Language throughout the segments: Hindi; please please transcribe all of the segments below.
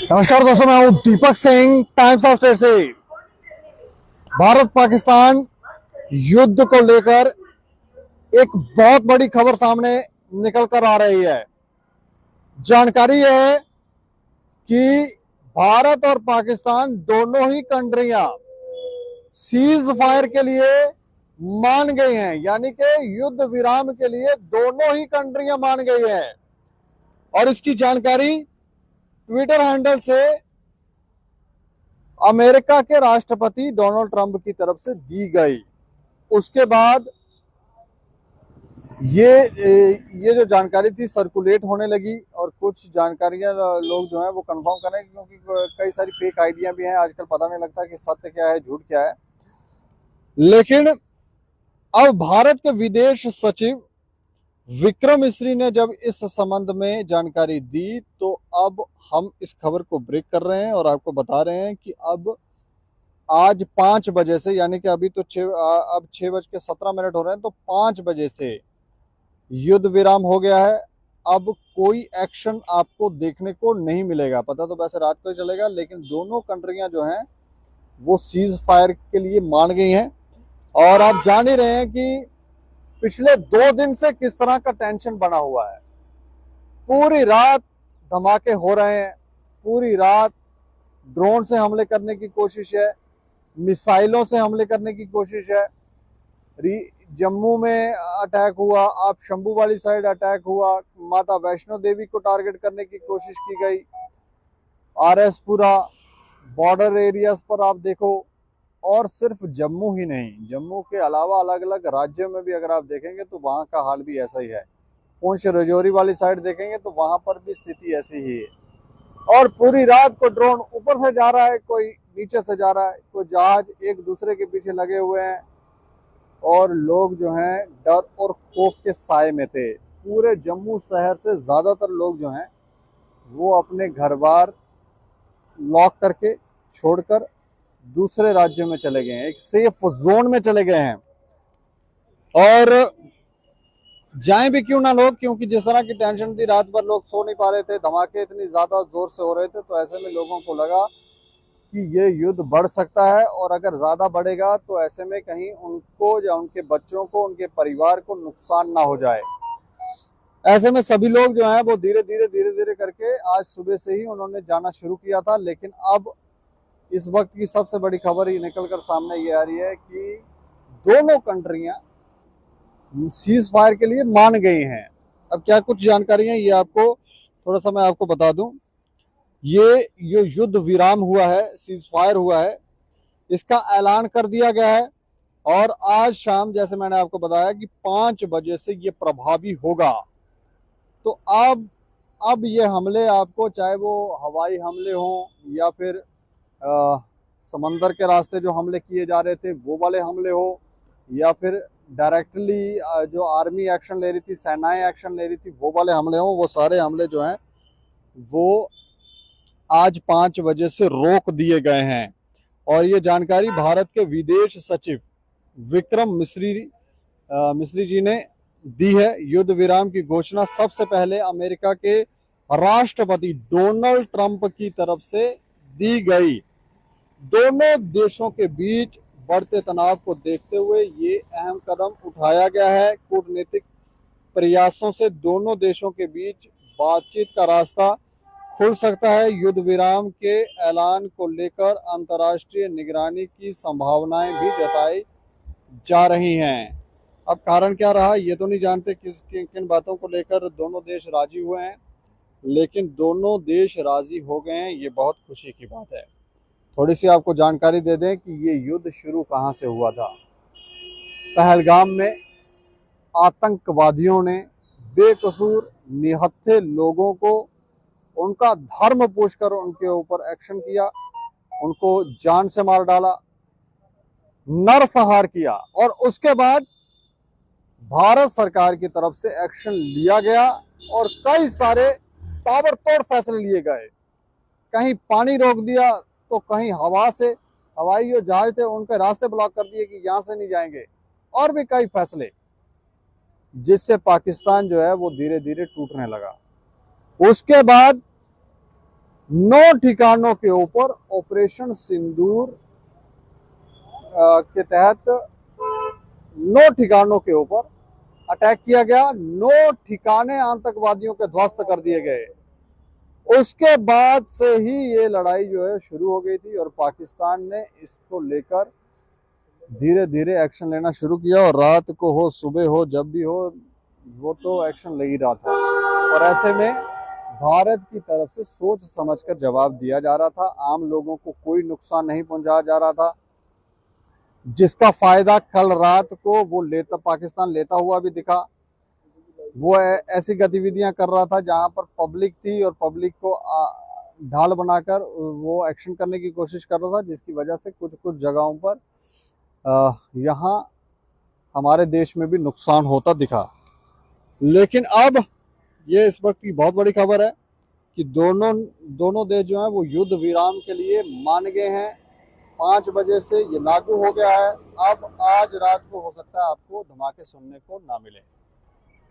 नमस्कार दोस्तों, मैं हूं Deepak Singh, times of state से। भारत पाकिस्तान युद्ध को लेकर एक बहुत बड़ी खबर सामने निकल कर आ रही है। जानकारी है कि भारत और पाकिस्तान दोनों ही कंट्रियां सीज फायर के लिए मान गई हैं, यानी कि युद्ध विराम के लिए दोनों ही कंट्रियां मान गई हैं। और इसकी जानकारी ट्विटर हैंडल से अमेरिका के राष्ट्रपति डोनाल्ड ट्रंप की तरफ से दी गई। उसके बाद ये जो जानकारी थी सर्कुलेट होने लगी और कुछ जानकारियां लोग जो है वो कंफर्म कर रहे हैं, क्योंकि कई सारी फेक आइडिया भी हैं। आजकल पता नहीं लगता कि सत्य क्या है झूठ क्या है। लेकिन अब भारत के विदेश सचिव विक्रम मिस्री ने जब इस संबंध में जानकारी दी, तो अब हम इस खबर को ब्रेक कर रहे हैं और आपको बता रहे हैं कि अब आज 5 बजे से, यानी कि अभी तो अब 6:17 हो रहे हैं, तो 5 बजे से युद्ध विराम हो गया है। अब कोई एक्शन आपको देखने को नहीं मिलेगा। पता तो वैसे रात को ही चलेगा, लेकिन दोनों कंट्रियां जो हैं वो सीज फायर के लिए मान गई हैं। और आप जान ही रहे हैं कि पिछले 2 दिन से किस तरह का टेंशन बना हुआ है। पूरी रात धमाके हो रहे हैं, पूरी रात ड्रोन से हमले करने की कोशिश है, मिसाइलों से हमले करने की कोशिश है। जम्मू में अटैक हुआ, आप शंभू वाली साइड अटैक हुआ, माता वैष्णो देवी को टारगेट करने की कोशिश की गई। आरएसपुरा बॉर्डर एरियाज पर आप देखो, और सिर्फ जम्मू ही नहीं, जम्मू के अलावा अलग अलग राज्यों में भी अगर आप देखेंगे तो वहां का हाल भी ऐसा ही है। पुंछ रजौरी वाली साइड देखेंगे तो वहां पर भी स्थिति ऐसी ही है। और पूरी रात को ड्रोन ऊपर से जा रहा है, कोई नीचे से जा रहा है, कोई जहाज एक दूसरे के पीछे लगे हुए हैं, और लोग जो हैं डर और खौफ के साए में थे। पूरे जम्मू शहर से ज्यादातर लोग जो हैं वो अपने घर बार लॉक करके छोड़कर दूसरे राज्यों में चले गए हैं, एक सेफ जोन में चले गए हैं। और जाएं भी क्यों ना लोग, क्योंकि जिस तरह की टेंशन थी, रात भर लोग सो नहीं पा रहे थे, धमाके इतनी ज्यादा जोर से हो रहे थे, तो ऐसे में लोगों को लगा कि ये युद्ध बढ़ सकता है। और अगर ज्यादा बढ़ेगा तो ऐसे में कहीं उनको या उनके बच्चों को, उनके परिवार को नुकसान ना हो जाए। ऐसे में सभी लोग जो हैं वो धीरे धीरे करके आज सुबह से ही उन्होंने जाना शुरू किया था। लेकिन अब इस वक्त की सबसे बड़ी खबर ही निकलकर सामने ये आ रही है कि दोनों कंट्रियां सीज फायर के लिए मान गई हैं। अब क्या कुछ जानकारियां ये आपको थोड़ा सा मैं आपको बता दूं। ये युद्ध विराम हुआ है, सीज फायर हुआ है, इसका ऐलान कर दिया गया है। और आज शाम, जैसे मैंने आपको बताया, कि 5 बजे से ये प्रभावी होगा। तो अब ये हमले आपको, चाहे वो हवाई हमले हों या फिर समंदर के रास्ते जो हमले किए जा रहे थे वो वाले हमले हो, या फिर डायरेक्टली जो आर्मी एक्शन ले रही थी, सेनाएं एक्शन ले रही थी, वो वाले हमले हो, वो सारे हमले जो हैं वो आज 5 बजे से रोक दिए गए हैं। और ये जानकारी भारत के विदेश सचिव विक्रम मिस्री जी ने दी है। युद्ध विराम की घोषणा सबसे पहले अमेरिका के राष्ट्रपति डोनाल्ड ट्रंप की तरफ से दी गई। दोनों देशों के बीच बढ़ते तनाव को देखते हुए ये अहम कदम उठाया गया है। कूटनीतिक प्रयासों से दोनों देशों के बीच बातचीत का रास्ता खुल सकता है। युद्ध विराम के ऐलान को लेकर अंतर्राष्ट्रीय निगरानी की संभावनाएं भी जताई जा रही हैं। अब कारण क्या रहा ये तो नहीं जानते, किन बातों को लेकर दोनों देश राजी हुए हैं, लेकिन दोनों देश राजी हो गए हैं, ये बहुत खुशी की बात है। थोड़ी सी आपको जानकारी दे दें कि ये युद्ध शुरू कहां से हुआ था। पहलगाम में आतंकवादियों ने बेकसूर निहत्थे लोगों को उनका धर्म पूछकर उनके ऊपर एक्शन किया, उनको जान से मार डाला, नरसंहार किया। और उसके बाद भारत सरकार की तरफ से एक्शन लिया गया और कई सारे ताबड़तोड़ फैसले लिए गए। कहीं पानी रोक दिया तो कहीं हवा से, हवाई जो जहाज थे उनके रास्ते ब्लॉक कर दिए कि यहां से नहीं जाएंगे, और भी कई फैसले, जिससे पाकिस्तान जो है वो धीरे धीरे टूटने लगा। उसके बाद 9 ठिकानों के ऊपर ऑपरेशन सिंदूर के तहत 9 ठिकानों के ऊपर अटैक किया गया। 9 ठिकाने आतंकवादियों के ध्वस्त कर दिए गए। उसके बाद से ही ये लड़ाई जो है शुरू हो गई थी और पाकिस्तान ने इसको लेकर धीरे धीरे एक्शन लेना शुरू किया और रात को हो सुबह हो जब भी हो वो तो एक्शन ले ही रहा था। और ऐसे में भारत की तरफ से सोच समझकर जवाब दिया जा रहा था। आम लोगों को कोई नुकसान नहीं पहुंचाया जा रहा था, जिसका फायदा कल रात को वो पाकिस्तान लेता हुआ भी दिखा। वो ऐसी गतिविधियां कर रहा था जहां पर पब्लिक थी और पब्लिक को ढाल बनाकर वो एक्शन करने की कोशिश कर रहा था, जिसकी वजह से कुछ कुछ जगहों पर यहाँ हमारे देश में भी नुकसान होता दिखा। लेकिन अब ये इस वक्त की बहुत बड़ी खबर है कि दोनों देश जो हैं वो युद्ध विराम के लिए मान गए हैं। 5 बजे से ये लागू हो गया है। अब आज रात को हो सकता है आपको धमाके सुनने को ना मिले,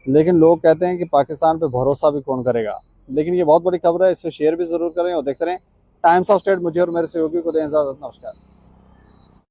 लेकिन लोग कहते हैं कि पाकिस्तान पे भरोसा भी कौन करेगा। लेकिन ये बहुत बड़ी खबर है, इससे शेयर भी जरूर करें और देखते रहें टाइम्स ऑफ स्टेट। मुझे और मेरे सहयोगी को दें इजाजत। नमस्कार।